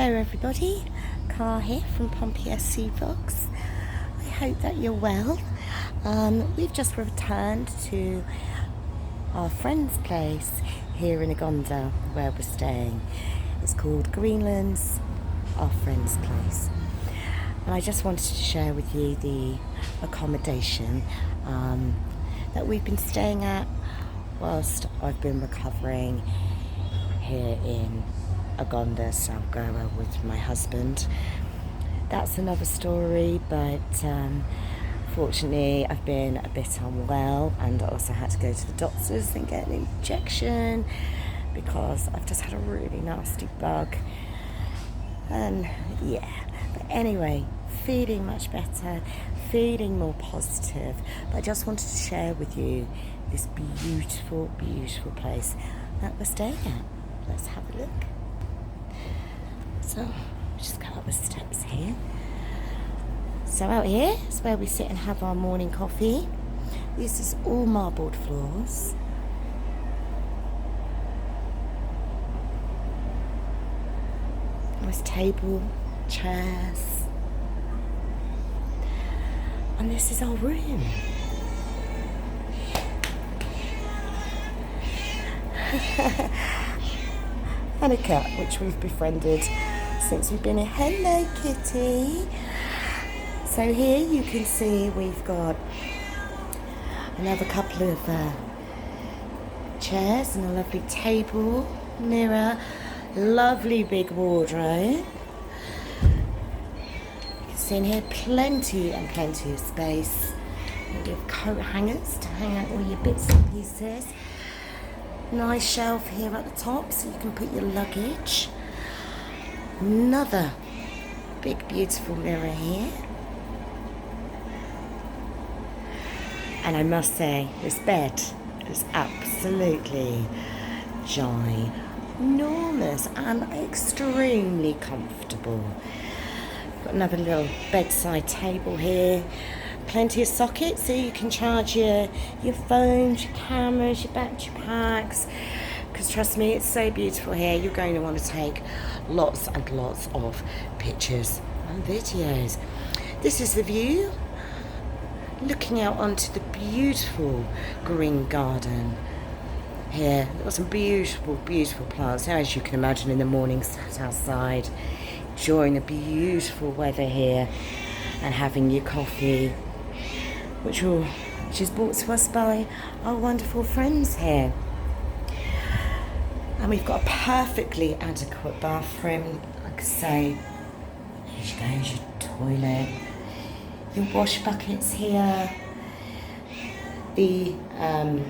Hello everybody, Car here from Pompeii SC Vlogs. I hope that you're well. We've just returned to our friend's place here in Agonda where we're staying. It's called Greenlands, our friend's place. And I just wanted to share with you the accommodation that we've been staying at whilst I've been recovering here in Agonda Goa with my husband. That's another story, but fortunately I've been a bit unwell and I also had to go to the doctors and get an injection because I've just had a really nasty bug. And yeah, but anyway, feeling much better, feeling more positive. But I just wanted to share with you this beautiful, beautiful place that we're staying at. Let's have a look. So, just go up the steps here. So out here is where we sit and have our morning coffee. This is all marbled floors. Nice table, chairs. And this is our room. And a cat, which we've befriended since we've been here. Hello, kitty. So here you can see we've got another couple of chairs and a lovely table, mirror, lovely big wardrobe. You can see in here plenty and plenty of space. You have coat hangers to hang out all your bits and pieces. Nice shelf here at the top so you can put your luggage. Another big beautiful mirror here. And I must say, this bed is absolutely ginormous and extremely comfortable. Got another little bedside table here. Plenty of sockets so you can charge your phones, your cameras, your battery packs. Because trust me, it's so beautiful here. You're going to want to take lots and lots of pictures and videos. This is the view, looking out onto the beautiful green garden here. There are some beautiful, beautiful plants. As you can imagine, in the morning, sat outside, enjoying the beautiful weather here and having your coffee, which is brought to us by our wonderful friends here. And we've got a perfectly adequate bathroom. Like I say, here's your toilet, your wash buckets here, the I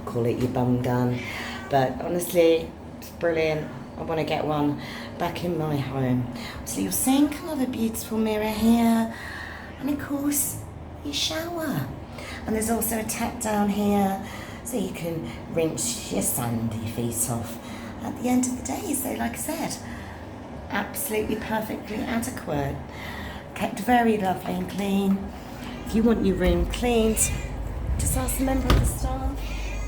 call it your bum gun, but honestly, it's brilliant. I want to get one back in my home. So your sink, another beautiful mirror here, and of course your shower. And there's also a tap down here so you can rinse your sandy feet off at the end of the day. So like I said, absolutely perfectly adequate. Kept very lovely and clean. If you want your room cleaned, just ask a member of the staff.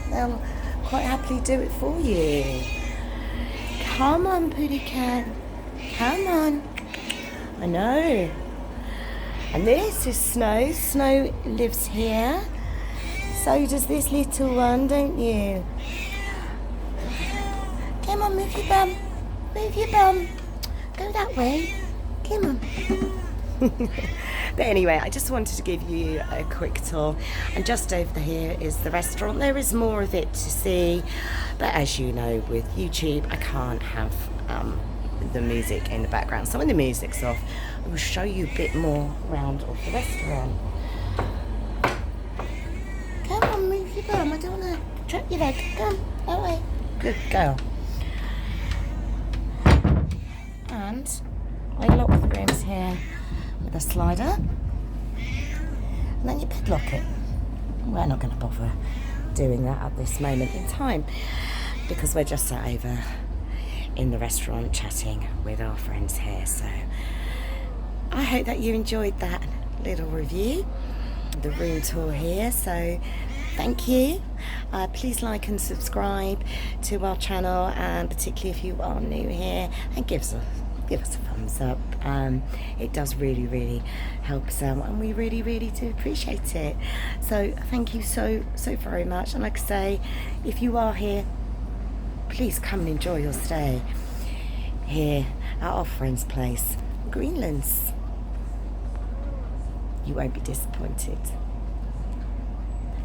They'll quite happily do it for you. Come on, Pooty Cat. Come on. I know. And this is Snow. Snow lives here. So does this little one, don't you? Come on, move your bum. Move your bum. Go that way. Come on. But anyway, I just wanted to give you a quick tour. And just over here is the restaurant. There is more of it to see. But as you know, with YouTube, I can't have the music in the background. So when the music's off, I will show you a bit more around of the restaurant. Come on, move your bum. I don't want to trap your leg. Come, that way. Good girl. And I lock the rooms here with a slider. And then you padlock it. We're not going to bother doing that at this moment in time because we're just sat over in the restaurant chatting with our friends here. So I hope that you enjoyed that little review, the room tour here. So thank you. Please like and subscribe to our channel, and particularly if you are new here, and give us give us a thumbs up. It does really, really help us out, and we really, really do appreciate it. So thank you so very much. And like I say, if you are here, please come and enjoy your stay here at our friend's place, Greenlands. You won't be disappointed.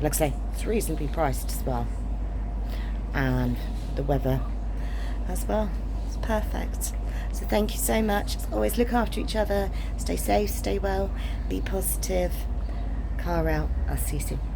Like I say, it's reasonably priced as well, and the weather as well, it's perfect. So thank you so much. As always, look after each other, stay safe, stay well, be positive. Car out. I'll see you soon.